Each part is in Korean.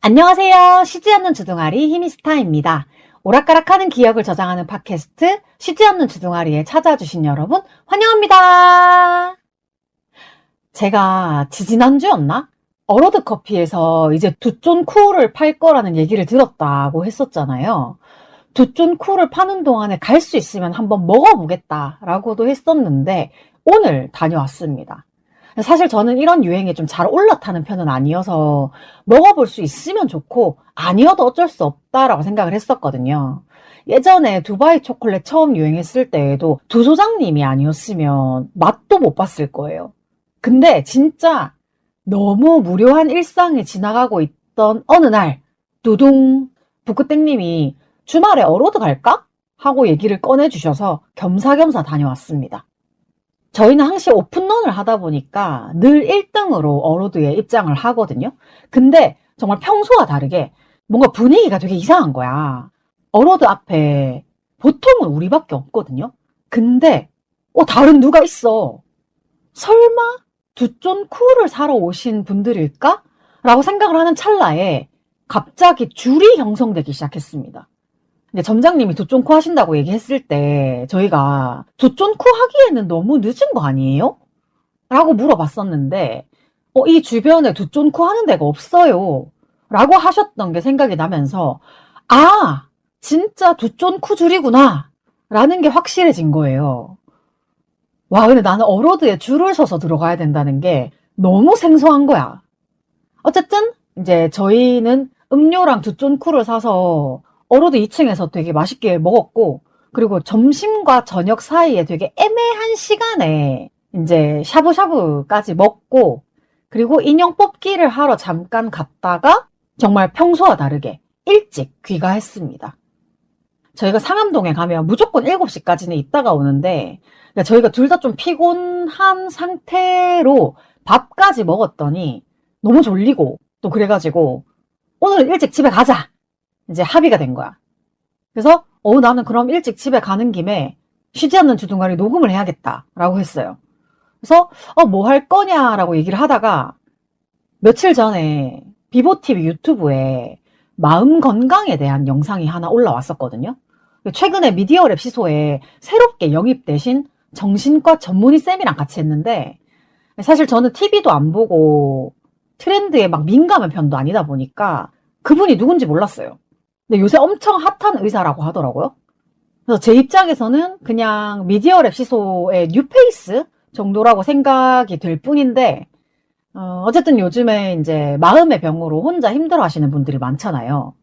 안녕하세요. 쉬지 않는 주둥아리 히미스타입니다. 오락가락하는 기억을 저장하는 팟캐스트 쉬지 않는 주둥아리에 찾아주신 여러분 환영합니다. 제가 지지난주였나? 어로드 커피에서 이제 두쫀쿠를 팔 거라는 얘기를 들었다고 했었잖아요. 두쫀쿠를 파는 동안에 갈 수 있으면 한번 먹어보겠다라고도 했었는데 오늘 다녀왔습니다. 사실 저는 이런 유행에 좀 잘 올라타는 편은 아니어서 먹어볼 수 있으면 좋고 아니어도 어쩔 수 없다라고 생각을 했었거든요. 예전에 두바이 초콜릿 처음 유행했을 때에도 두 소장님이 아니었으면 맛도 못 봤을 거예요. 근데 진짜 너무 무료한 일상에 지나가고 있던 어느 날 두둥 북구땡님이 주말에 어로드 갈까? 하고 얘기를 꺼내주셔서 겸사겸사 다녀왔습니다. 저희는 항시 오픈런을 하다 보니까 늘 1등으로 어로드에 입장을 하거든요. 근데 정말 평소와 다르게 뭔가 분위기가 되게 이상한 거야. 어로드 앞에 보통은 우리밖에 없거든요. 근데 다른 누가 있어. 설마 두쫀쿠를 사러 오신 분들일까? 라고 생각을 하는 찰나에 갑자기 줄이 형성되기 시작했습니다. 근데 점장님이 두쫀쿠 하신다고 얘기했을 때 저희가 두쫀쿠 하기에는 너무 늦은 거 아니에요? 라고 물어봤었는데 이 주변에 두쫀쿠 하는 데가 없어요. 라고 하셨던 게 생각이 나면서 진짜 두쫀쿠 줄이구나 라는 게 확실해진 거예요. 와, 근데 나는 어로드에 줄을 서서 들어가야 된다는 게 너무 생소한 거야. 어쨌든 이제 저희는 음료랑 두쫀쿠를 사서 어로드 2층에서 되게 맛있게 먹었고, 그리고 점심과 저녁 사이에 되게 애매한 시간에 이제 샤브샤브까지 먹고, 그리고 인형 뽑기를 하러 잠깐 갔다가 정말 평소와 다르게 일찍 귀가했습니다. 저희가 상암동에 가면 무조건 7시까지는 있다가 오는데, 저희가 둘 다 좀 피곤한 상태로 밥까지 먹었더니 너무 졸리고 또 그래가지고 오늘은 일찍 집에 가자! 이제 합의가 된 거야. 그래서 나는 그럼 일찍 집에 가는 김에 쉬지 않는 주둥아리 녹음을 해야겠다라고 했어요. 그래서 뭐 할 거냐라고 얘기를 하다가 며칠 전에 비보TV 유튜브에 마음 건강에 대한 영상이 하나 올라왔었거든요. 최근에 미디어랩 시소에 새롭게 영입되신 정신과 전문의 쌤이랑 같이 했는데, 사실 저는 TV도 안 보고 트렌드에 막 민감한 편도 아니다 보니까 그분이 누군지 몰랐어요. 근데 요새 엄청 핫한 의사라고 하더라고요. 그래서 제 입장에서는 그냥 미디어랩 시소의 뉴페이스 정도라고 생각이 될 뿐인데, 어쨌든 요즘에 이제 마음의 병으로 혼자 힘들어 하시는 분들이 많잖아요.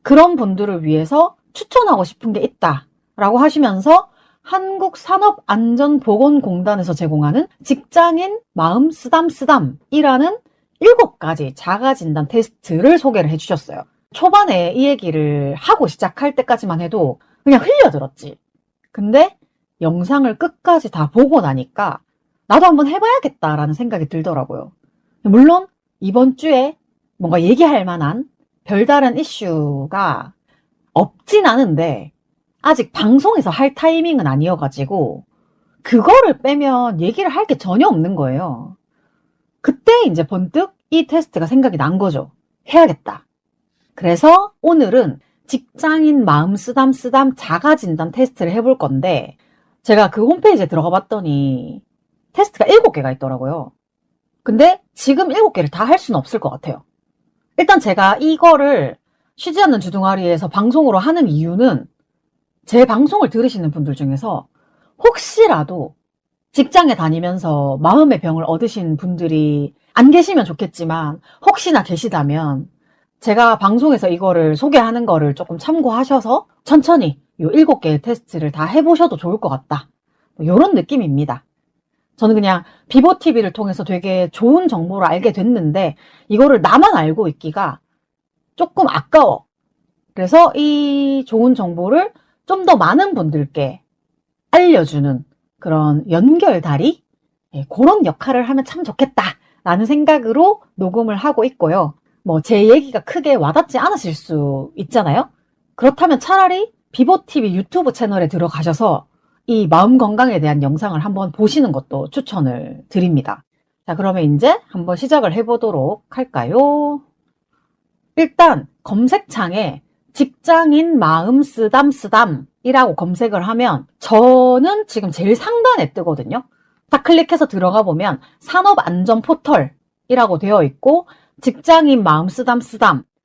그런 분들을 위해서 추천하고 싶은 게 있다라고 하시면서 한국산업안전보건공단에서 제공하는 직장인 마음 쓰담쓰담이라는 7가지 자가진단 테스트를 소개를 해주셨어요. 초반에 이 얘기를 하고 시작할 때까지만 해도 그냥 흘려들었지. 근데 영상을 끝까지 다 보고 나니까 나도 한번 해봐야겠다라는 생각이 들더라고요. 물론 이번 주에 뭔가 얘기할 만한 별다른 이슈가 없진 않은데 아직 방송에서 할 타이밍은 아니어가지고 그거를 빼면 얘기를 할 게 전혀 없는 거예요. 그때 이제 번뜩 이 테스트가 생각이 난 거죠. 해야겠다. 그래서 오늘은 직장인 마음 쓰담쓰담 자가진단 테스트를 해볼 건데, 제가 그 홈페이지에 들어가 봤더니 테스트가 7개가 있더라고요. 근데 지금 7개를 다 할 수는 없을 것 같아요. 일단 제가 이거를 쉬지 않는 주둥아리에서 방송으로 하는 이유는 제 방송을 들으시는 분들 중에서 혹시라도 직장에 다니면서 마음의 병을 얻으신 분들이 안 계시면 좋겠지만 혹시나 계시다면 제가 방송에서 이거를 소개하는 거를 조금 참고하셔서 천천히 이 7개의 테스트를 다 해보셔도 좋을 것 같다. 이런 느낌입니다. 저는 그냥 비보TV를 통해서 되게 좋은 정보를 알게 됐는데 이거를 나만 알고 있기가 조금 아까워. 그래서 이 좋은 정보를 좀 더 많은 분들께 알려주는 그런 연결다리? 그런 역할을 하면 참 좋겠다라는 생각으로 녹음을 하고 있고요. 뭐 제 얘기가 크게 와닿지 않으실 수 있잖아요. 그렇다면 차라리 비보TV 유튜브 채널에 들어가셔서 이 마음 건강에 대한 영상을 한번 보시는 것도 추천을 드립니다. 자, 그러면 이제 한번 시작을 해보도록 할까요? 일단 검색창에 직장인 마음 쓰담이라고 검색을 하면 저는 지금 제일 상단에 뜨거든요. 딱 클릭해서 들어가 보면 산업안전포털이라고 되어 있고 직장인 마음 쓰담,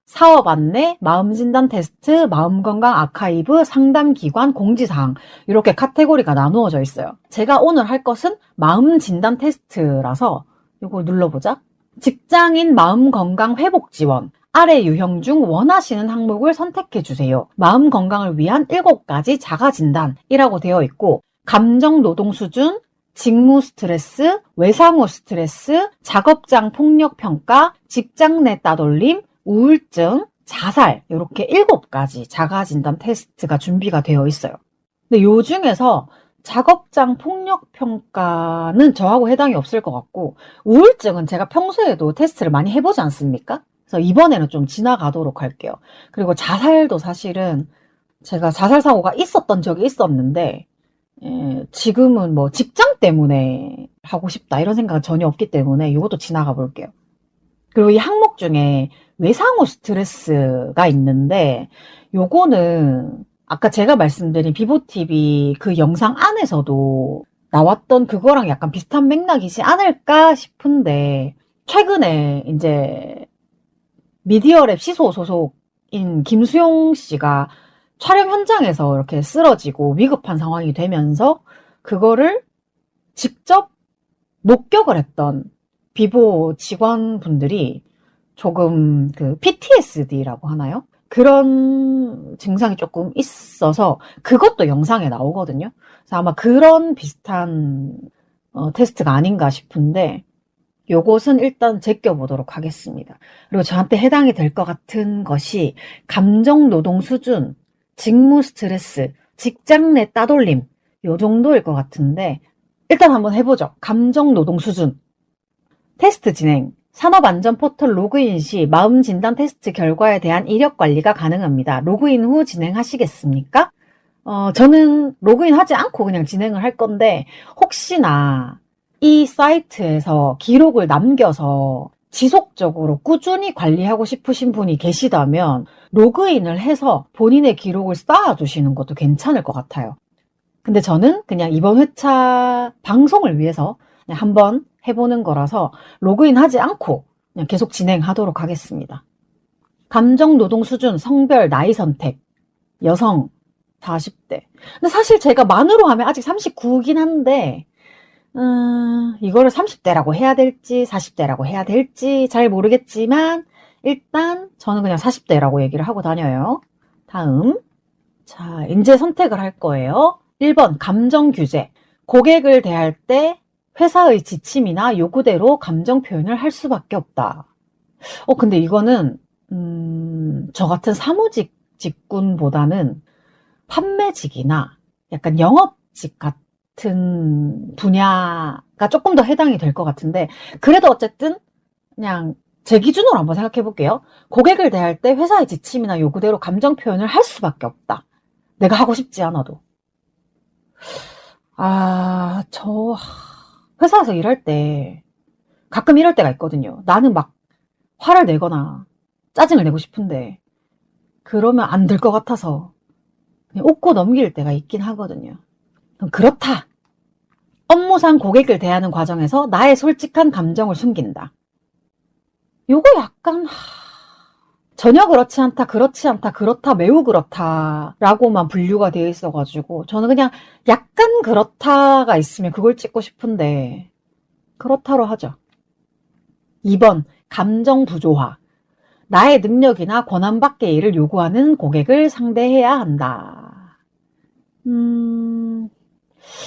사업 안내, 마음 진단 테스트, 마음 건강 아카이브, 상담 기관, 공지사항 이렇게 카테고리가 나누어져 있어요. 제가 오늘 할 것은 마음 진단 테스트라서 이거 눌러보자. 직장인 마음 건강 회복 지원. 아래 유형 중 원하시는 항목을 선택해 주세요. 마음 건강을 위한 7가지 자가 진단이라고 되어 있고 감정 노동 수준, 직무 스트레스, 외상후 스트레스, 작업장 폭력 평가, 직장 내 따돌림, 우울증, 자살 이렇게 7가지 자가진단 테스트가 준비가 되어 있어요. 근데 요 중에서 작업장 폭력 평가는 저하고 해당이 없을 것 같고 우울증은 제가 평소에도 테스트를 많이 해보지 않습니까? 그래서 이번에는 좀 지나가도록 할게요. 그리고 자살도 사실은 제가 자살 사고가 있었던 적이 있었는데 지금은 뭐 직장 때문에 하고 싶다 이런 생각은 전혀 없기 때문에 이것도 지나가 볼게요. 그리고 이 항목 중에 외상후 스트레스가 있는데 요거는 아까 제가 말씀드린 비보TV 그 영상 안에서도 나왔던 그거랑 약간 비슷한 맥락이지 않을까 싶은데 최근에 이제 미디어랩 시소 소속인 김수용 씨가 촬영 현장에서 이렇게 쓰러지고 위급한 상황이 되면서 그거를 직접 목격을 했던 비보 직원분들이 조금 그 PTSD라고 하나요? 그런 증상이 조금 있어서 그것도 영상에 나오거든요. 그래서 아마 그런 비슷한 테스트가 아닌가 싶은데 요것은 일단 제껴보도록 하겠습니다. 그리고 저한테 해당이 될 것 같은 것이 감정 노동 수준, 직무 스트레스, 직장 내 따돌림 요 정도일 것 같은데 일단 한번 해보죠. 감정 노동 수준. 테스트 진행. 산업안전포털 로그인 시 마음 진단 테스트 결과에 대한 이력 관리가 가능합니다. 로그인 후 진행하시겠습니까? 저는 로그인 하지 않고 그냥 진행을 할 건데 혹시나 이 사이트에서 기록을 남겨서 지속적으로 꾸준히 관리하고 싶으신 분이 계시다면 로그인을 해서 본인의 기록을 쌓아두시는 것도 괜찮을 것 같아요. 근데 저는 그냥 이번 회차 방송을 위해서 그냥 한번 해보는 거라서 로그인 하지 않고 그냥 계속 진행하도록 하겠습니다. 감정 노동 수준, 성별, 나이 선택. 여성 40대. 근데 사실 제가 만으로 하면 아직 39긴 한데 이거를 30대라고 해야 될지 40대라고 해야 될지 잘 모르겠지만 일단 저는 그냥 40대라고 얘기를 하고 다녀요. 다음. 자, 이제 선택을 할 거예요. 1번 감정 규제. 고객을 대할 때 회사의 지침이나 요구대로 감정 표현을 할 수밖에 없다. 근데 이거는 저 같은 사무직 직군보다는 판매직이나 약간 영업직 같은 분야가 조금 더 해당이 될 것 같은데 그래도 어쨌든 그냥 제 기준으로 한번 생각해 볼게요. 고객을 대할 때 회사의 지침이나 요구대로 감정 표현을 할 수밖에 없다. 내가 하고 싶지 않아도. 저 회사에서 일할 때 가끔 이럴 때가 있거든요. 나는 막 화를 내거나 짜증을 내고 싶은데 그러면 안 될 것 같아서 그냥 웃고 넘길 때가 있긴 하거든요. 그렇다. 업무상 고객을 대하는 과정에서 나의 솔직한 감정을 숨긴다. 요거 약간 전혀 그렇지 않다, 그렇지 않다, 그렇다, 매우 그렇다 라고만 분류가 되어 있어가지고 저는 그냥 약간 그렇다가 있으면 그걸 찍고 싶은데 그렇다로 하죠. 2번 감정 부조화. 나의 능력이나 권한 밖의 일을 요구하는 고객을 상대해야 한다.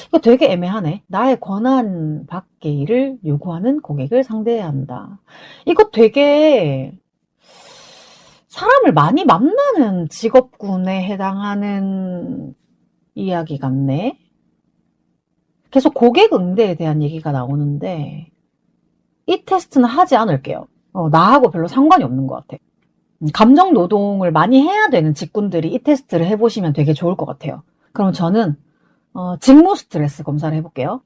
이거 되게 애매하네. 나의 권한 밖의 일을 요구하는 고객을 상대해야 한다. 이거 되게 사람을 많이 만나는 직업군에 해당하는 이야기 같네. 계속 고객 응대에 대한 얘기가 나오는데 이 테스트는 하지 않을게요. 나하고 별로 상관이 없는 것 같아. 감정 노동을 많이 해야 되는 직군들이 이 테스트를 해보시면 되게 좋을 것 같아요. 그럼 저는 직무 스트레스 검사를 해볼게요.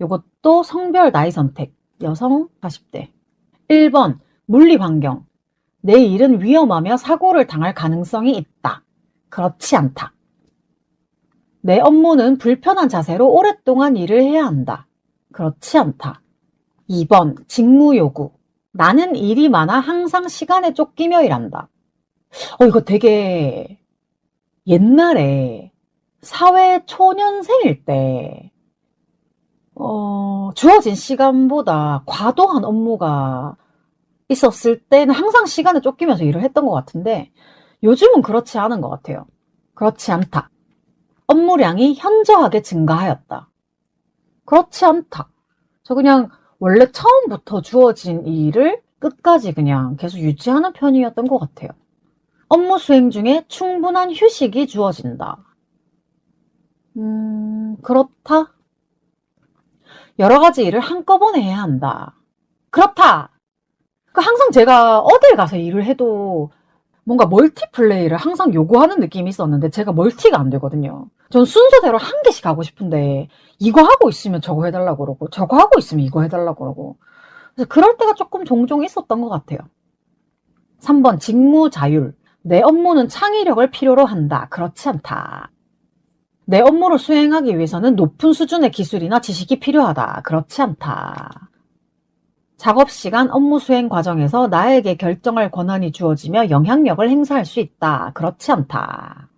이것도 성별 나이 선택. 여성 40대. 1번 물리 환경. 내 일은 위험하며 사고를 당할 가능성이 있다. 그렇지 않다. 내 업무는 불편한 자세로 오랫동안 일을 해야 한다. 그렇지 않다. 2번, 직무 요구. 나는 일이 많아 항상 시간에 쫓기며 일한다. 이거 되게 옛날에 사회 초년생일 때, 주어진 시간보다 과도한 업무가 있었을 때는 항상 시간에 쫓기면서 일을 했던 것 같은데, 요즘은 그렇지 않은 것 같아요. 그렇지 않다. 업무량이 현저하게 증가하였다. 그렇지 않다. 저 그냥 원래 처음부터 주어진 일을 끝까지 그냥 계속 유지하는 편이었던 것 같아요. 업무 수행 중에 충분한 휴식이 주어진다. 그렇다. 여러 가지 일을 한꺼번에 해야 한다. 그렇다. 항상 제가 어딜 가서 일을 해도 뭔가 멀티플레이를 항상 요구하는 느낌이 있었는데 제가 멀티가 안 되거든요. 전 순서대로 한 개씩 하고 싶은데 이거 하고 있으면 저거 해달라고 그러고 저거 하고 있으면 이거 해달라고 그러고 그래서 그럴 때가 조금 종종 있었던 것 같아요. 3번, 직무 자율. 내 업무는 창의력을 필요로 한다. 그렇지 않다. 내 업무를 수행하기 위해서는 높은 수준의 기술이나 지식이 필요하다. 그렇지 않다. 작업시간 업무 수행 과정에서 나에게 결정할 권한이 주어지며 영향력을 행사할 수 있다. 그렇지 않다.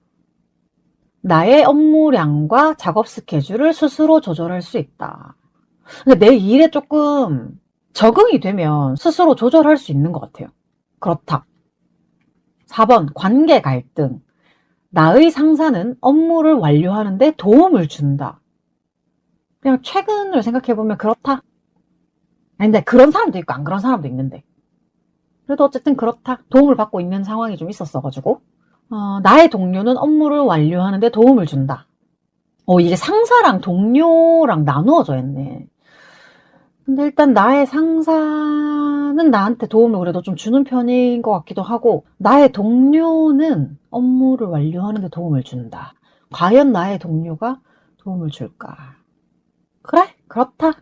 나의 업무량과 작업 스케줄을 스스로 조절할 수 있다. 근데 내 일에 조금 적응이 되면 스스로 조절할 수 있는 것 같아요. 그렇다. 4번, 관계 갈등. 나의 상사는 업무를 완료하는 데 도움을 준다. 그냥 최근을 생각해보면 그렇다. 근데 그런 사람도 있고 안 그런 사람도 있는데 그래도 어쨌든 그렇다. 도움을 받고 있는 상황이 좀 있었어가지고 나의 동료는 업무를 완료하는 데 도움을 준다. 이게 상사랑 동료랑 나누어져 있네. 근데 일단 나의 상사는 나한테 도움을 그래도 좀 주는 편인 것 같기도 하고 나의 동료는 업무를 완료하는 데 도움을 준다. 과연 나의 동료가 도움을 줄까? 그래, 그렇다.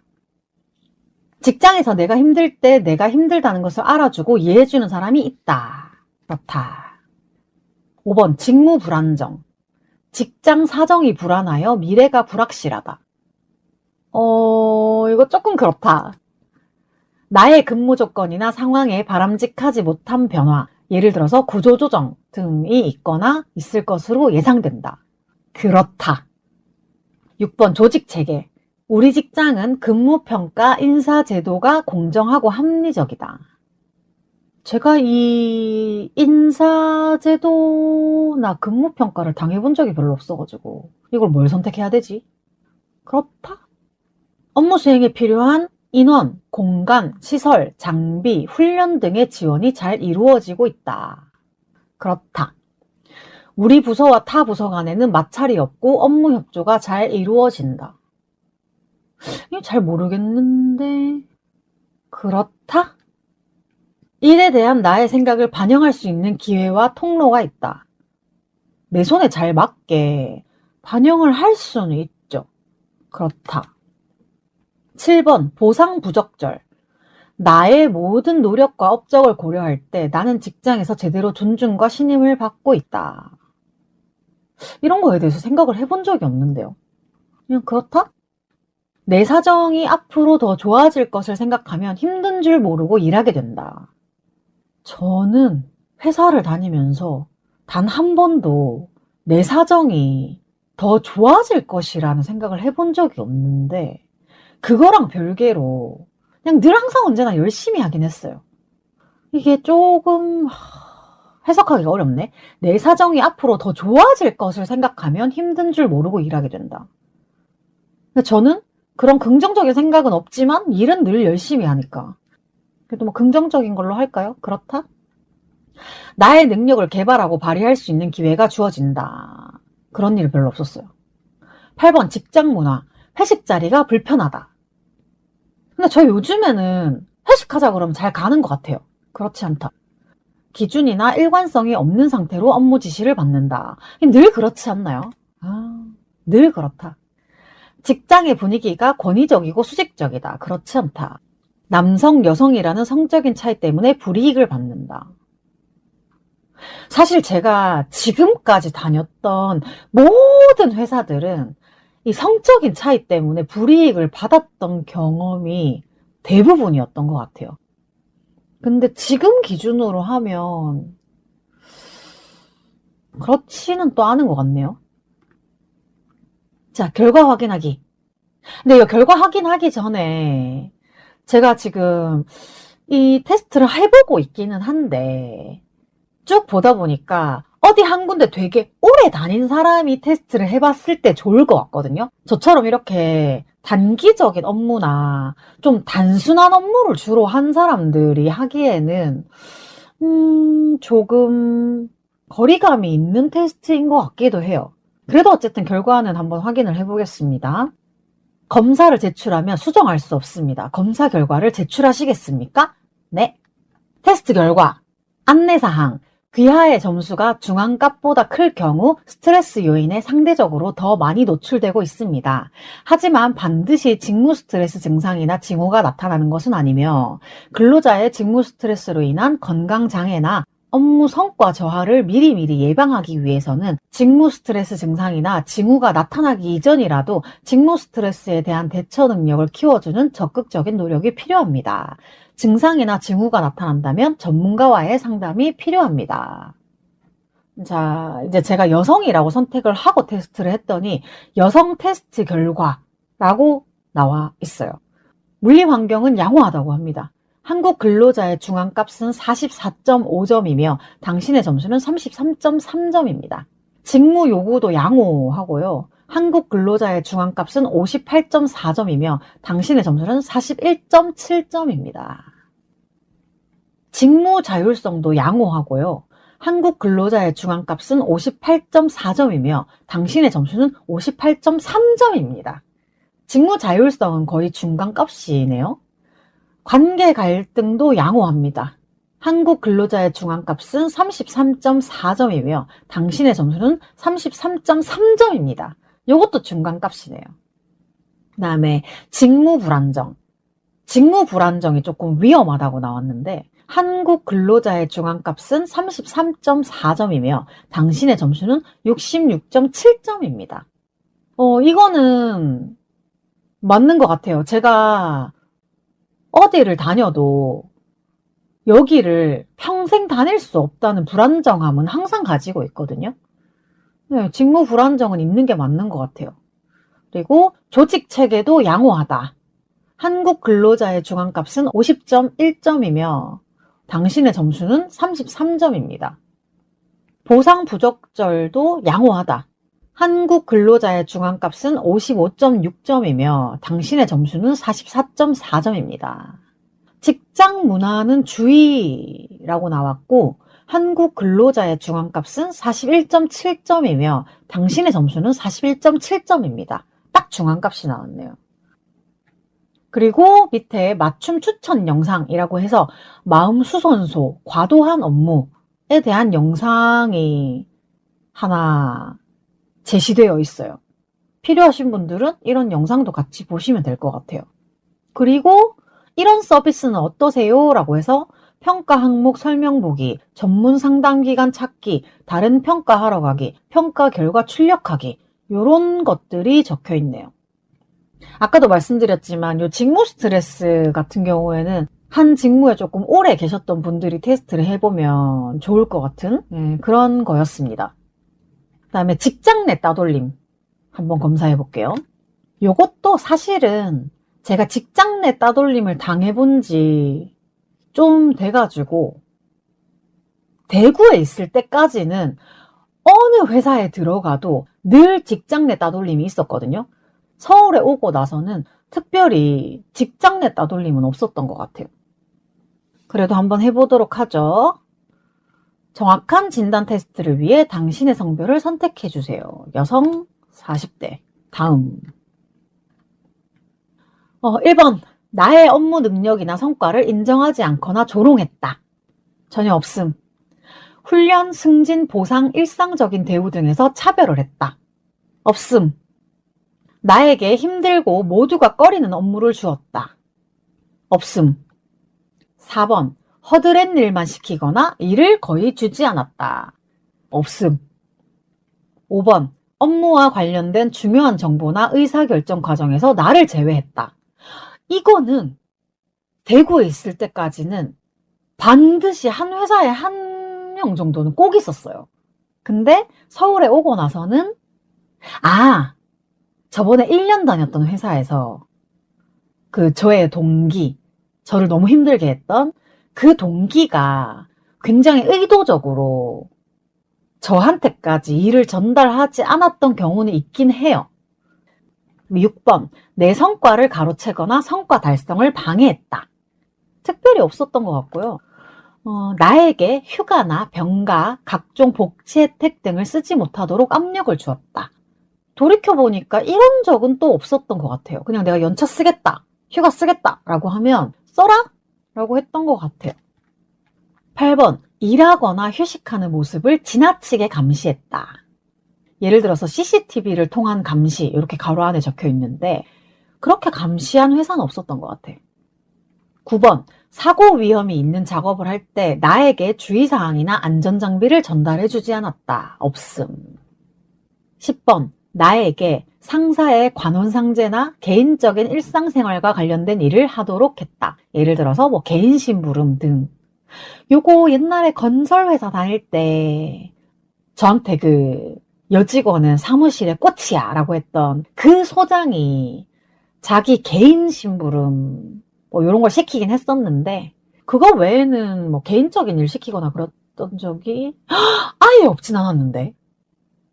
직장에서 내가 힘들 때 내가 힘들다는 것을 알아주고 이해해주는 사람이 있다. 그렇다. 5번, 직무 불안정. 직장 사정이 불안하여 미래가 불확실하다. 이거 조금 그렇다. 나의 근무 조건이나 상황에 바람직하지 못한 변화, 예를 들어서 구조조정 등이 있거나 있을 것으로 예상된다. 그렇다. 6번, 조직체계. 우리 직장은 근무평가 인사제도가 공정하고 합리적이다. 제가 이 인사제도나 근무평가를 당해본 적이 별로 없어가지고 이걸 뭘 선택해야 되지? 그렇다. 업무 수행에 필요한 인원, 공간, 시설, 장비, 훈련 등의 지원이 잘 이루어지고 있다. 그렇다. 우리 부서와 타 부서 간에는 마찰이 없고 업무 협조가 잘 이루어진다. 이거 잘 모르겠는데 그렇다? 일에 대한 나의 생각을 반영할 수 있는 기회와 통로가 있다. 내 손에 잘 맞게 반영을 할 수는 있죠. 그렇다. 7번, 보상 부적절. 나의 모든 노력과 업적을 고려할 때 나는 직장에서 제대로 존중과 신임을 받고 있다. 이런 거에 대해서 생각을 해본 적이 없는데요. 그냥 그렇다? 내 사정이 앞으로 더 좋아질 것을 생각하면 힘든 줄 모르고 일하게 된다. 저는 회사를 다니면서 단 한 번도 내 사정이 더 좋아질 것이라는 생각을 해본 적이 없는데 그거랑 별개로 그냥 늘 항상 언제나 열심히 하긴 했어요. 이게 조금 해석하기가 어렵네. 내 사정이 앞으로 더 좋아질 것을 생각하면 힘든 줄 모르고 일하게 된다. 근데 저는 그런 긍정적인 생각은 없지만 일은 늘 열심히 하니까. 그래도 뭐 긍정적인 걸로 할까요? 그렇다? 나의 능력을 개발하고 발휘할 수 있는 기회가 주어진다. 그런 일 별로 없었어요. 8번, 직장 문화. 회식 자리가 불편하다. 근데 저 요즘에는 회식하자 그러면 잘 가는 것 같아요. 그렇지 않다. 기준이나 일관성이 없는 상태로 업무 지시를 받는다. 늘 그렇지 않나요? 늘 그렇다. 직장의 분위기가 권위적이고 수직적이다. 그렇지 않다. 남성, 여성이라는 성적인 차이 때문에 불이익을 받는다. 사실 제가 지금까지 다녔던 모든 회사들은 이 성적인 차이 때문에 불이익을 받았던 경험이 대부분이었던 것 같아요. 근데 지금 기준으로 하면 그렇지는 또 않은 것 같네요. 자, 결과 확인하기. 근데 이 결과 확인하기 전에 제가 지금 이 테스트를 해보고 있기는 한데 쭉 보다 보니까 어디 한 군데 되게 오래 다닌 사람이 테스트를 해봤을 때 좋을 것 같거든요. 저처럼 이렇게 단기적인 업무나 좀 단순한 업무를 주로 한 사람들이 하기에는 조금 거리감이 있는 테스트인 것 같기도 해요. 그래도 어쨌든 결과는 한번 확인을 해보겠습니다. 검사를 제출하면 수정할 수 없습니다. 검사 결과를 제출하시겠습니까? 네. 테스트 결과. 안내사항. 귀하의 점수가 중앙값보다 클 경우 스트레스 요인에 상대적으로 더 많이 노출되고 있습니다. 하지만 반드시 직무 스트레스 증상이나 징후가 나타나는 것은 아니며 근로자의 직무 스트레스로 인한 건강장애나 업무 성과 저하를 미리미리 예방하기 위해서는 직무 스트레스 증상이나 징후가 나타나기 이전이라도 직무 스트레스에 대한 대처 능력을 키워주는 적극적인 노력이 필요합니다. 증상이나 징후가 나타난다면 전문가와의 상담이 필요합니다. 자, 이제 제가 여성이라고 선택을 하고 테스트를 했더니 여성 테스트 결과라고 나와 있어요. 물리 환경은 양호하다고 합니다. 한국 근로자의 중앙값은 44.5점이며 당신의 점수는 33.3점입니다. 직무 요구도 양호하고요. 한국 근로자의 중앙값은 58.4점이며 당신의 점수는 41.7점입니다. 직무 자율성도 양호하고요. 한국 근로자의 중앙값은 58.4점이며 당신의 점수는 58.3점입니다. 직무 자율성은 거의 중간값이네요. 관계 갈등도 양호합니다. 한국 근로자의 중앙값은 33.4점이며 당신의 점수는 33.3점입니다. 이것도 중간값이네요. 그 다음에 직무 불안정. 직무 불안정이 조금 위험하다고 나왔는데 한국 근로자의 중앙값은 33.4점이며 당신의 점수는 66.7점입니다. 이거는 맞는 것 같아요. 제가 어디를 다녀도 여기를 평생 다닐 수 없다는 불안정함은 항상 가지고 있거든요. 네, 직무 불안정은 있는 게 맞는 것 같아요. 그리고 조직 체계도 양호하다. 한국 근로자의 중앙값은 50.1점이며 당신의 점수는 33점입니다. 보상 부적절도 양호하다. 한국 근로자의 중앙값은 55.6점이며 당신의 점수는 44.4점입니다. 직장 문화는 주의라고 나왔고 한국 근로자의 중앙값은 41.7점이며 당신의 점수는 41.7점입니다. 딱 중앙값이 나왔네요. 그리고 밑에 맞춤 추천 영상이라고 해서 마음수선소, 과도한 업무에 대한 영상이 하나 제시되어 있어요. 필요하신 분들은 이런 영상도 같이 보시면 될 것 같아요. 그리고 이런 서비스는 어떠세요? 라고 해서 평가 항목 설명 보기, 전문 상담기관 찾기, 다른 평가하러 가기, 평가 결과 출력하기 이런 것들이 적혀 있네요. 아까도 말씀드렸지만 이 직무 스트레스 같은 경우에는 한 직무에 조금 오래 계셨던 분들이 테스트를 해보면 좋을 것 같은 그런 거였습니다. 그 다음에 직장 내 따돌림 한번 검사해 볼게요. 요것도 사실은 제가 직장 내 따돌림을 당해본 지 좀 돼가지고 대구에 있을 때까지는 어느 회사에 들어가도 늘 직장 내 따돌림이 있었거든요. 서울에 오고 나서는 특별히 직장 내 따돌림은 없었던 것 같아요. 그래도 한번 해보도록 하죠. 정확한 진단 테스트를 위해 당신의 성별을 선택해 주세요. 여성 40대. 다음. 1번. 나의 업무 능력이나 성과를 인정하지 않거나 조롱했다. 전혀 없음. 훈련, 승진, 보상, 일상적인 대우 등에서 차별을 했다. 없음. 나에게 힘들고 모두가 꺼리는 업무를 주었다. 없음. 4번. 허드렛 일만 시키거나 일을 거의 주지 않았다. 없음. 5번. 업무와 관련된 중요한 정보나 의사결정 과정에서 나를 제외했다. 이거는 대구에 있을 때까지는 반드시 한 회사에 한 명 정도는 꼭 있었어요. 근데 서울에 오고 나서는 저번에 1년 다녔던 회사에서 저의 동기, 저를 너무 힘들게 했던 그 동기가 굉장히 의도적으로 저한테까지 일을 전달하지 않았던 경우는 있긴 해요. 6번. 내 성과를 가로채거나 성과 달성을 방해했다. 특별히 없었던 것 같고요. 나에게 휴가나 병가, 각종 복지 혜택 등을 쓰지 못하도록 압력을 주었다. 돌이켜보니까 이런 적은 또 없었던 것 같아요. 그냥 내가 연차 쓰겠다, 휴가 쓰겠다 라고 하면 써라? 라고 했던 것 같아요. 8번. 일하거나 휴식하는 모습을 지나치게 감시했다. 예를 들어서 CCTV를 통한 감시, 이렇게 가로 안에 적혀 있는데 그렇게 감시한 회사는 없었던 것 같아요. 9번. 사고 위험이 있는 작업을 할 때 나에게 주의사항이나 안전장비를 전달해주지 않았다. 없음. 10번. 나에게 상사의 관혼상제나 개인적인 일상생활과 관련된 일을 하도록 했다. 예를 들어서 개인 심부름 등. 요거 옛날에 건설회사 다닐 때 저한테 여직원은 사무실의 꽃이야 라고 했던 그 소장이 자기 개인 심부름 이런 걸 시키긴 했었는데 그거 외에는 개인적인 일 시키거나 그랬던 적이 아예 없진 않았는데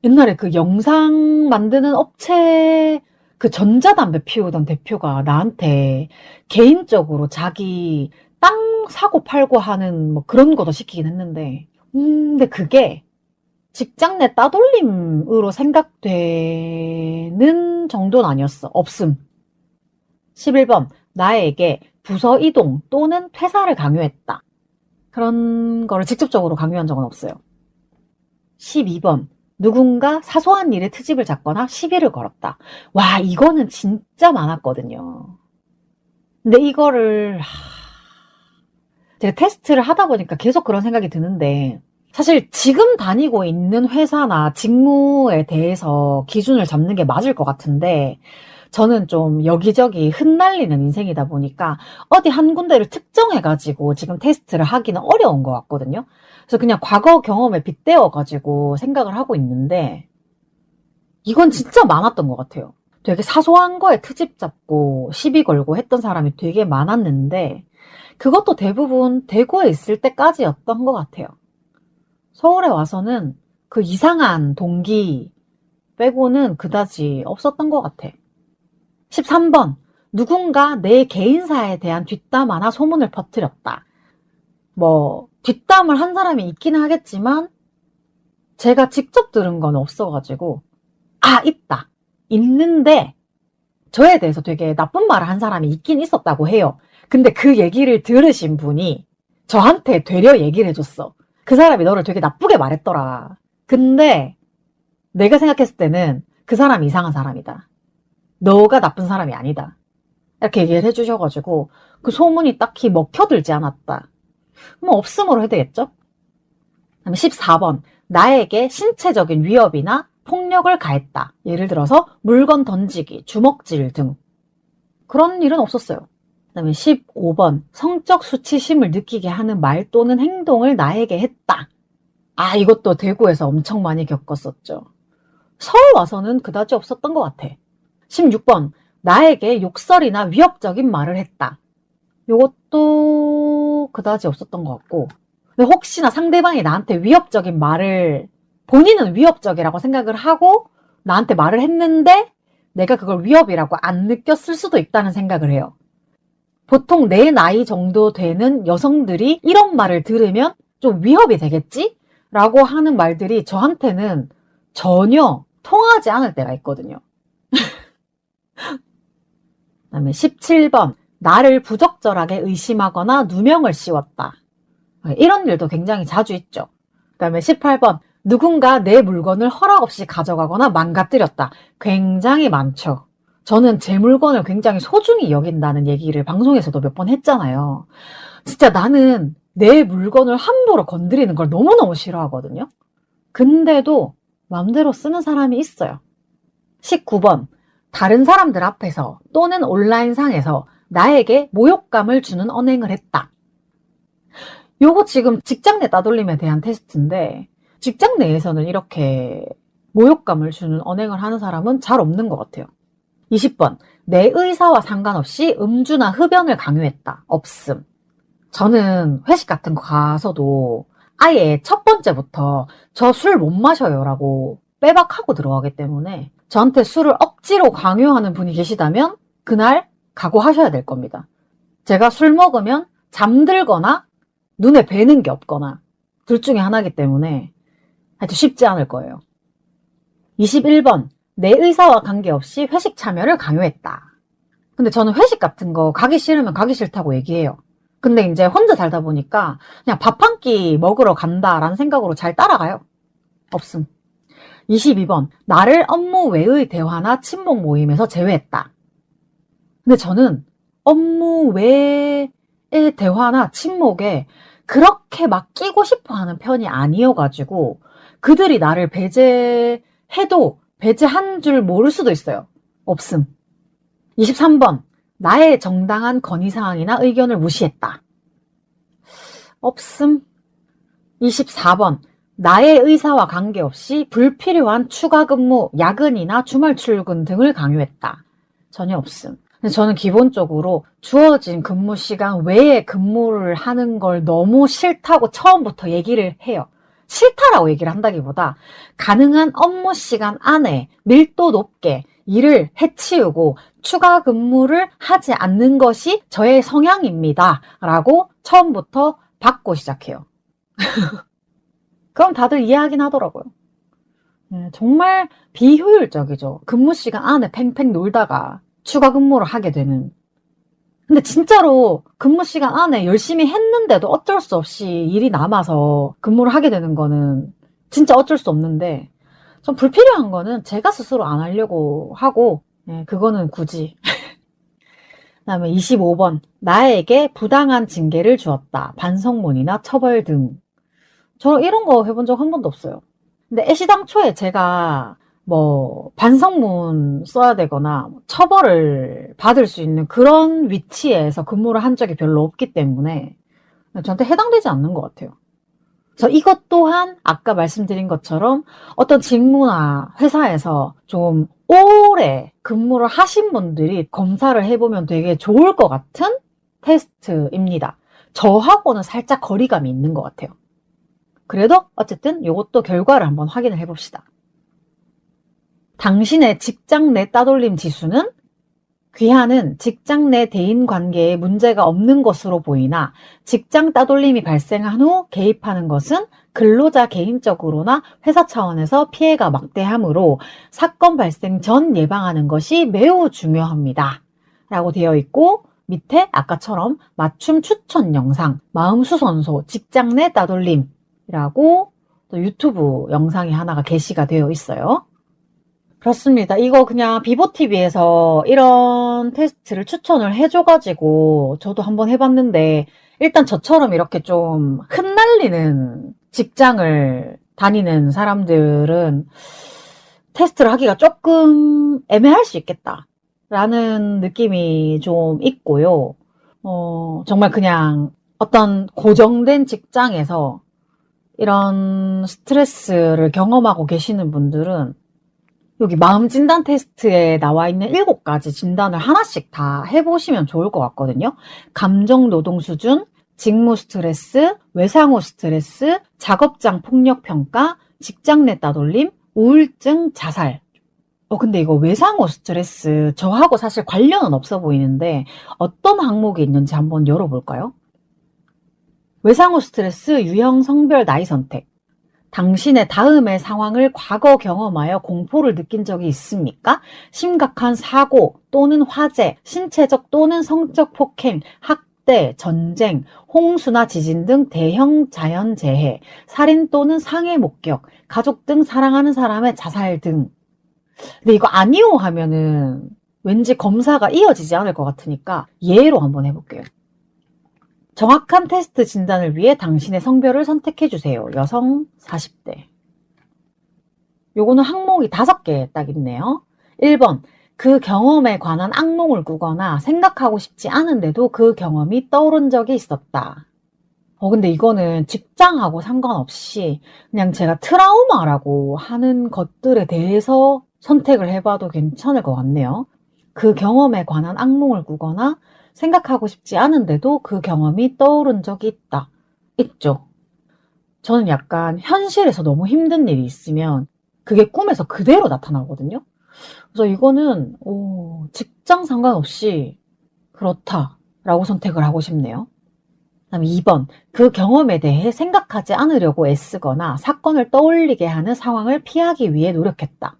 옛날에 영상 만드는 업체 전자담배 피우던 대표가 나한테 개인적으로 자기 땅 사고 팔고 하는 그런 것도 시키긴 했는데 근데 그게 직장 내 따돌림으로 생각되는 정도는 아니었어. 없음. 11번. 나에게 부서 이동 또는 퇴사를 강요했다. 그런 거를 직접적으로 강요한 적은 없어요. 12번. 누군가 사소한 일에 트집을 잡거나 시비를 걸었다. 와, 이거는 진짜 많았거든요. 근데 이거를 제가 테스트를 하다 보니까 계속 그런 생각이 드는데 사실 지금 다니고 있는 회사나 직무에 대해서 기준을 잡는 게 맞을 것 같은데 저는 좀 여기저기 흩날리는 인생이다 보니까 어디 한 군데를 특정해가지고 지금 테스트를 하기는 어려운 것 같거든요. 그래서 그냥 과거 경험에 빗대어가지고 생각을 하고 있는데 이건 진짜 많았던 것 같아요. 되게 사소한 거에 트집 잡고 시비 걸고 했던 사람이 되게 많았는데 그것도 대부분 대구에 있을 때까지였던 것 같아요. 서울에 와서는 그 이상한 동기 빼고는 그다지 없었던 것 같아. 13번. 누군가 내 개인사에 대한 뒷담화나 소문을 퍼뜨렸다. 뒷담을 한 사람이 있기는 하겠지만 제가 직접 들은 건 없어가지고 있다. 있는데 저에 대해서 되게 나쁜 말을 한 사람이 있긴 있었다고 해요. 근데 그 얘기를 들으신 분이 저한테 되려 얘기를 해줬어. 그 사람이 너를 되게 나쁘게 말했더라. 근데 내가 생각했을 때는 그 사람이 이상한 사람이다. 너가 나쁜 사람이 아니다. 이렇게 얘기를 해주셔가지고 그 소문이 딱히 먹혀들지 않았다. 없음으로 해야 되겠죠? 그다음에 14번. 나에게 신체적인 위협이나 폭력을 가했다. 예를 들어서 물건 던지기, 주먹질 등. 그런 일은 없었어요. 그다음에 15번. 성적 수치심을 느끼게 하는 말 또는 행동을 나에게 했다. 이것도 대구에서 엄청 많이 겪었었죠. 서울 와서는 그다지 없었던 것 같아. 16번. 나에게 욕설이나 위협적인 말을 했다. 이것도 그다지 없었던 것 같고 근데 혹시나 상대방이 나한테 위협적인 말을 본인은 위협적이라고 생각을 하고 나한테 말을 했는데 내가 그걸 위협이라고 안 느꼈을 수도 있다는 생각을 해요. 보통 내 나이 정도 되는 여성들이 이런 말을 들으면 좀 위협이 되겠지? 라고 하는 말들이 저한테는 전혀 통하지 않을 때가 있거든요. 그다음에 17번. 나를 부적절하게 의심하거나 누명을 씌웠다. 이런 일도 굉장히 자주 있죠. 그다음에 18번. 누군가 내 물건을 허락 없이 가져가거나 망가뜨렸다. 굉장히 많죠. 저는 제 물건을 굉장히 소중히 여긴다는 얘기를 방송에서도 몇 번 했잖아요. 진짜 나는 내 물건을 함부로 건드리는 걸 너무너무 싫어하거든요. 근데도 마음대로 쓰는 사람이 있어요. 19번. 다른 사람들 앞에서 또는 온라인상에서 나에게 모욕감을 주는 언행을 했다. 요거 지금 직장 내 따돌림에 대한 테스트인데 직장 내에서는 이렇게 모욕감을 주는 언행을 하는 사람은 잘 없는 것 같아요. 20번. 내 의사와 상관없이 음주나 흡연을 강요했다. 없음. 저는 회식 같은 거 가서도 아예 첫 번째부터 저 술 못 마셔요 라고 빼박하고 들어가기 때문에 저한테 술을 억지로 강요하는 분이 계시다면 그날 각오하셔야 될 겁니다. 제가 술 먹으면 잠들거나 눈에 뵈는 게 없거나 둘 중에 하나이기 때문에 하여튼 쉽지 않을 거예요. 21번. 내 의사와 관계없이 회식 참여를 강요했다. 근데 저는 회식 같은 거 가기 싫으면 가기 싫다고 얘기해요. 근데 이제 혼자 살다 보니까 그냥 밥 한 끼 먹으러 간다라는 생각으로 잘 따라가요. 없음. 22번. 나를 업무 외의 대화나 친목 모임에서 제외했다. 근데 저는 업무 외의 대화나 친목에 그렇게 막 끼고 싶어 하는 편이 아니어가지고 그들이 나를 배제해도 배제한 줄 모를 수도 있어요. 없음. 23번. 나의 정당한 건의사항이나 의견을 무시했다. 없음. 24번. 나의 의사와 관계없이 불필요한 추가 근무, 야근이나 주말 출근 등을 강요했다. 전혀 없음. 저는 기본적으로 주어진 근무 시간 외에 근무를 하는 걸 너무 싫다고 처음부터 얘기를 해요. 싫다라고 얘기를 한다기보다 가능한 업무 시간 안에 밀도 높게 일을 해치우고 추가 근무를 하지 않는 것이 저의 성향입니다. 라고 처음부터 받고 시작해요. 그럼 다들 이해하긴 하더라고요. 정말 비효율적이죠. 근무 시간 안에 팽팽 놀다가 추가 근무를 하게 되는. 근데 진짜로 근무 시간 안에 열심히 했는데도 어쩔 수 없이 일이 남아서 근무를 하게 되는 거는 진짜 어쩔 수 없는데 좀 불필요한 거는 제가 스스로 안 하려고 하고 그거는 굳이. 그다음에 25번. 나에게 부당한 징계를 주었다. 반성문이나 처벌 등. 저 이런 거 해본 적 한 번도 없어요. 근데 애시당초에 제가 뭐 반성문 써야 되거나 처벌을 받을 수 있는 그런 위치에서 근무를 한 적이 별로 없기 때문에 저한테 해당되지 않는 것 같아요. 그래서 이것 또한 아까 말씀드린 것처럼 어떤 직무나 회사에서 좀 오래 근무를 하신 분들이 검사를 해보면 되게 좋을 것 같은 테스트입니다. 저하고는 살짝 거리감이 있는 것 같아요. 그래도 어쨌든 이것도 결과를 한번 확인을 해봅시다. 당신의 직장 내 따돌림 지수는 귀하는 직장 내 대인관계에 문제가 없는 것으로 보이나 직장 따돌림이 발생한 후 개입하는 것은 근로자 개인적으로나 회사 차원에서 피해가 막대하므로 사건 발생 전 예방하는 것이 매우 중요합니다. 라고 되어 있고 밑에 아까처럼 맞춤 추천 영상, 마음수선소 직장 내 따돌림 이라고 또 유튜브 영상이 하나가 게시가 되어 있어요. 그렇습니다. 이거 그냥 비보TV에서 이런 테스트를 추천을 해줘가지고 저도 한번 해봤는데 일단 저처럼 이렇게 좀 흩날리는 직장을 다니는 사람들은 테스트를 하기가 조금 애매할 수 있겠다라는 느낌이 좀 있고요. 정말 그냥 어떤 고정된 직장에서 이런 스트레스를 경험하고 계시는 분들은 여기 마음 진단 테스트에 나와 있는 7가지 진단을 하나씩 다 해보시면 좋을 것 같거든요. 감정 노동 수준, 직무 스트레스, 외상후 스트레스, 작업장 폭력 평가, 직장 내 따돌림, 우울증, 자살. 근데 이거 외상후 스트레스 저하고 사실 관련은 없어 보이는데 어떤 항목이 있는지 한번 열어볼까요? 외상후 스트레스, 유형, 성별, 나이 선택. 당신의 다음의 상황을 과거 경험하여 공포를 느낀 적이 있습니까? 심각한 사고 또는 화재, 신체적 또는 성적 폭행, 학대, 전쟁, 홍수나 지진 등 대형 자연재해, 살인 또는 상해 목격, 가족 등 사랑하는 사람의 자살 등. 근데 이거 아니요 하면은 왠지 검사가 이어지지 않을 것 같으니까 예로 한번 해볼게요. 정확한 테스트 진단을 위해 당신의 성별을 선택해주세요. 여성 40대. 요거는 항목이 5개 딱 있네요. 1번, 그 경험에 관한 악몽을 꾸거나 생각하고 싶지 않은데도 그 경험이 떠오른 적이 있었다. 근데 이거는 직장하고 상관없이 그냥 제가 트라우마라고 하는 것들에 대해서 선택을 해봐도 괜찮을 것 같네요. 그 경험에 관한 악몽을 꾸거나 생각하고 싶지 않은데도 그 경험이 떠오른 적이 있다. 있죠. 저는 약간 현실에서 너무 힘든 일이 있으면 그게 꿈에서 그대로 나타나거든요. 그래서 이거는 직장 상관없이 그렇다라고 선택을 하고 싶네요. 그다음 2번, 그 경험에 대해 생각하지 않으려고 애쓰거나 사건을 떠올리게 하는 상황을 피하기 위해 노력했다.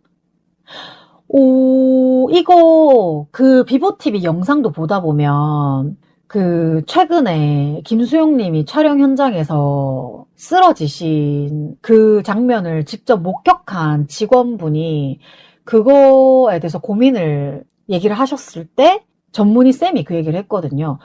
이거 그 비보TV 영상도 보다 보면 그 최근에 김수용 님이 촬영 현장에서 쓰러지신 그 장면을 직접 목격한 직원분이 그거에 대해서 고민을 얘기를 하셨을 때 전문의 쌤이 그 얘기를 했거든요.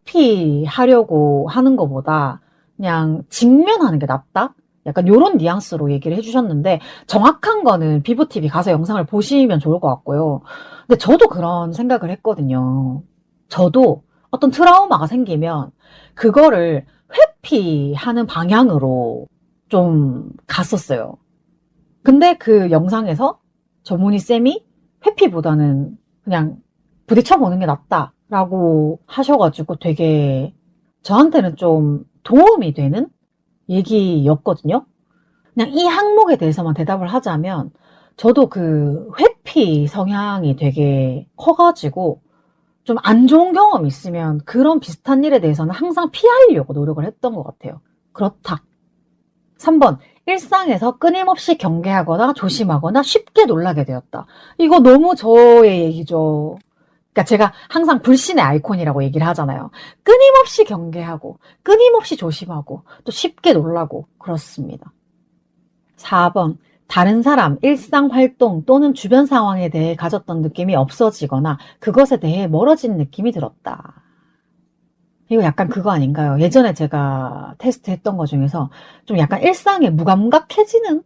회피하려고 하는 것보다 그냥 직면하는 게 낫다? 약간 요런 뉘앙스로 얘기를 해주셨는데 정확한 거는 비보TV 가서 영상을 보시면 좋을 것 같고요. 근데 저도 그런 생각을 했거든요. 저도 어떤 트라우마가 생기면 그거를 회피하는 방향으로 좀 갔었어요. 근데 그 영상에서 전문의 쌤이 회피보다는 그냥 부딪혀보는 게 낫다라고 하셔가지고 되게 저한테는 좀 도움이 되는 얘기였거든요. 그냥 이 항목에 대해서만 대답을 하자면 저도 그 회피 성향이 되게 커가지고 좀 안 좋은 경험이 있으면 그런 비슷한 일에 대해서는 항상 피하려고 노력을 했던 것 같아요. 그렇다. 3번, 일상에서 끊임없이 경계하거나 조심하거나 쉽게 놀라게 되었다. 이거 너무 저의 얘기죠. 그러니까 제가 항상 불신의 아이콘이라고 얘기를 하잖아요. 끊임없이 경계하고, 끊임없이 조심하고, 또 쉽게 놀라고 그렇습니다. 4번, 다른 사람, 일상 활동 또는 주변 상황에 대해 가졌던 느낌이 없어지거나 그것에 대해 멀어진 느낌이 들었다. 이거 약간 그거 아닌가요? 예전에 제가 테스트 했던 것 중에서 좀 약간 일상에 무감각해지는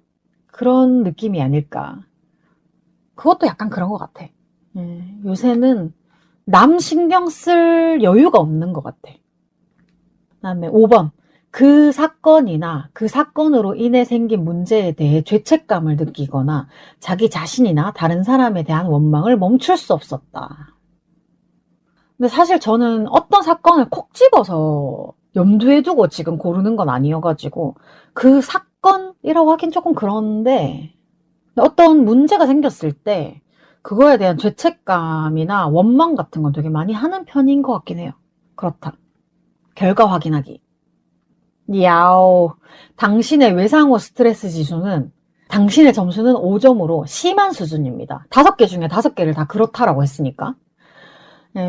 그런 느낌이 아닐까. 그것도 약간 그런 것 같아. 요새는 남 신경 쓸 여유가 없는 것 같아. 그다음에 5번. 그 사건이나 그 사건으로 인해 생긴 문제에 대해 죄책감을 느끼거나 자기 자신이나 다른 사람에 대한 원망을 멈출 수 없었다. 근데 사실 저는 어떤 사건을 콕 집어서 염두에 두고 지금 고르는 건 아니어가지고 그 사건이라고 하긴 조금 그런데 어떤 문제가 생겼을 때 그거에 대한 죄책감이나 원망 같은 건 되게 많이 하는 편인 것 같긴 해요. 그렇다. 결과 확인하기. 야오. 당신의 외상후 스트레스 지수는 당신의 점수는 5점으로 심한 수준입니다. 5개 중에 5개를 다 그렇다라고 했으니까.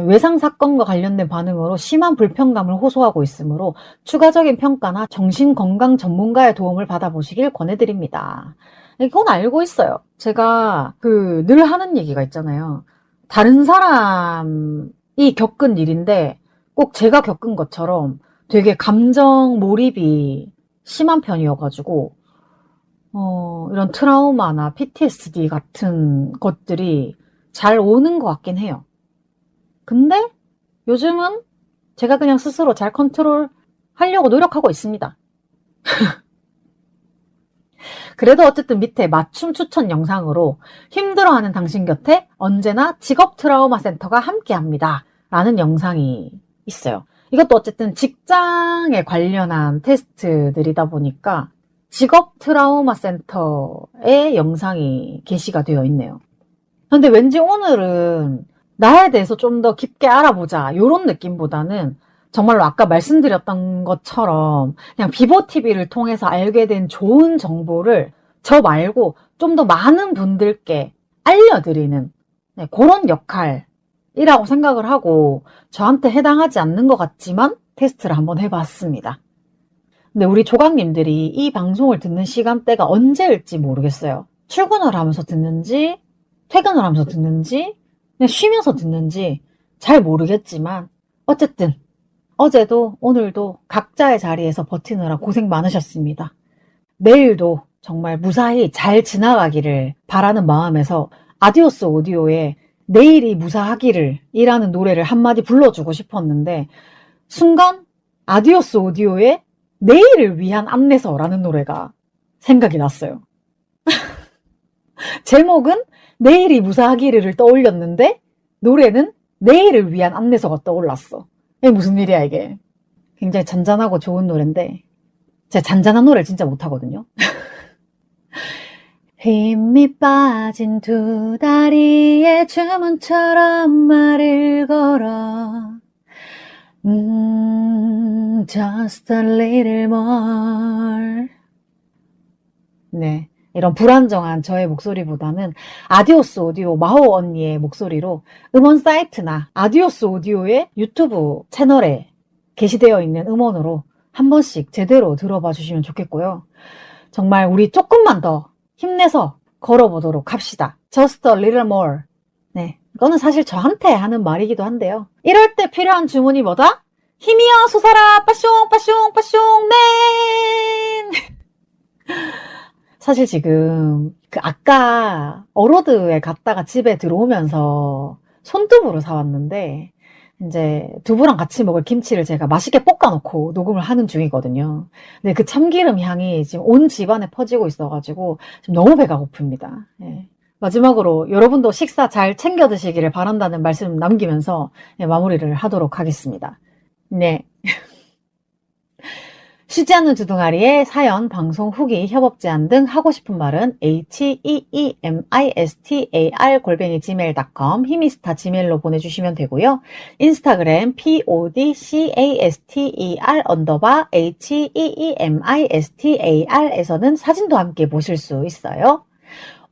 외상 사건과 관련된 반응으로 심한 불편감을 호소하고 있으므로 추가적인 평가나 정신건강 전문가의 도움을 받아보시길 권해드립니다. 이건 알고 있어요. 제가 늘 하는 얘기가 있잖아요. 다른 사람이 겪은 일인데 꼭 제가 겪은 것처럼 되게 감정 몰입이 심한 편이어가지고 이런 트라우마나 PTSD 같은 것들이 잘 오는 것 같긴 해요. 근데 요즘은 제가 그냥 스스로 잘 컨트롤 하려고 노력하고 있습니다. 그래도 어쨌든 밑에 맞춤 추천 영상으로 힘들어하는 당신 곁에 언제나 직업 트라우마 센터가 함께합니다. 라는 영상이 있어요. 이것도 어쨌든 직장에 관련한 테스트들이다 보니까 직업 트라우마 센터의 영상이 게시가 되어 있네요. 근데 왠지 오늘은 나에 대해서 좀 더 깊게 알아보자 이런 느낌보다는 정말로 아까 말씀드렸던 것처럼 그냥 비보TV를 통해서 알게 된 좋은 정보를 저 말고 좀 더 많은 분들께 알려드리는 그런 역할이라고 생각을 하고 저한테 해당하지 않는 것 같지만 테스트를 한번 해봤습니다. 근데 우리 조각님들이 이 방송을 듣는 시간대가 언제일지 모르겠어요. 출근을 하면서 듣는지 퇴근을 하면서 듣는지 그냥 쉬면서 듣는지 잘 모르겠지만 어쨌든 어제도 오늘도 각자의 자리에서 버티느라 고생 많으셨습니다. 내일도 정말 무사히 잘 지나가기를 바라는 마음에서 아디오스 오디오의 내일이 무사하기를 이라는 노래를 한마디 불러주고 싶었는데 순간 아디오스 오디오의 내일을 위한 안내서라는 노래가 생각이 났어요. 제목은 내일이 무사하기를 떠올렸는데 노래는 내일을 위한 안내서가 떠올랐어. 이게 무슨 일이야 이게. 굉장히 잔잔하고 좋은 노래인데 제가 잔잔한 노래를 진짜 못하거든요. 힘이 빠진 두 다리에 주문처럼 말을 걸어 Just a little more. 네, 이런 불안정한 저의 목소리보다는 아디오스 오디오 마호 언니의 목소리로 음원 사이트나 아디오스 오디오의 유튜브 채널에 게시되어 있는 음원으로 한 번씩 제대로 들어봐 주시면 좋겠고요. 정말 우리 조금만 더 힘내서 걸어보도록 합시다. Just a little more. 네, 이거는 사실 저한테 하는 말이기도 한데요. 이럴 때 필요한 주문이 뭐다? 힘이여 솟아라 빠숑 빠숑 빠숑 맨. 사실 지금 아까 어로드에 갔다가 집에 들어오면서 손두부를 사왔는데 이제 두부랑 같이 먹을 김치를 제가 맛있게 볶아놓고 녹음을 하는 중이거든요. 근데 그 참기름 향이 지금 온 집안에 퍼지고 있어가지고 지금 너무 배가 고픕니다. 예. 마지막으로 여러분도 식사 잘 챙겨 드시기를 바란다는 말씀 남기면서 마무리를 하도록 하겠습니다. 네. 쉬지 않는 주둥아리에 사연, 방송, 후기, 협업 제안 등 하고 싶은 말은 heemistar@gmail.com 힘이스타 gmail로 보내주시면 되고요. 인스타그램 podcaster_heemistar에서는 사진도 함께 보실 수 있어요.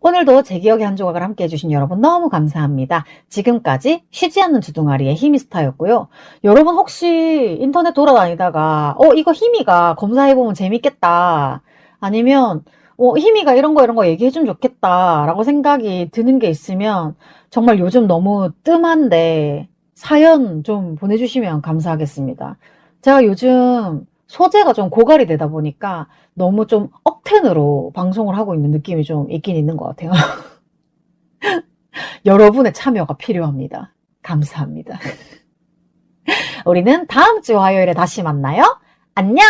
오늘도 제 기억의 한 조각을 함께 해주신 여러분 너무 감사합니다. 지금까지 쉬지 않는 주둥아리의 히미스타였고요. 여러분 혹시 인터넷 돌아다니다가 이거 히미가 검사해보면 재밌겠다. 아니면 히미가 이런 거 얘기해주면 좋겠다 라고 생각이 드는 게 있으면 정말 요즘 너무 뜸한데 사연 좀 보내주시면 감사하겠습니다. 제가 요즘 소재가 좀 고갈이 되다 보니까 너무 좀 억텐으로 방송을 하고 있는 느낌이 좀 있긴 있는 것 같아요. 여러분의 참여가 필요합니다. 감사합니다. 우리는 다음 주 화요일에 다시 만나요. 안녕!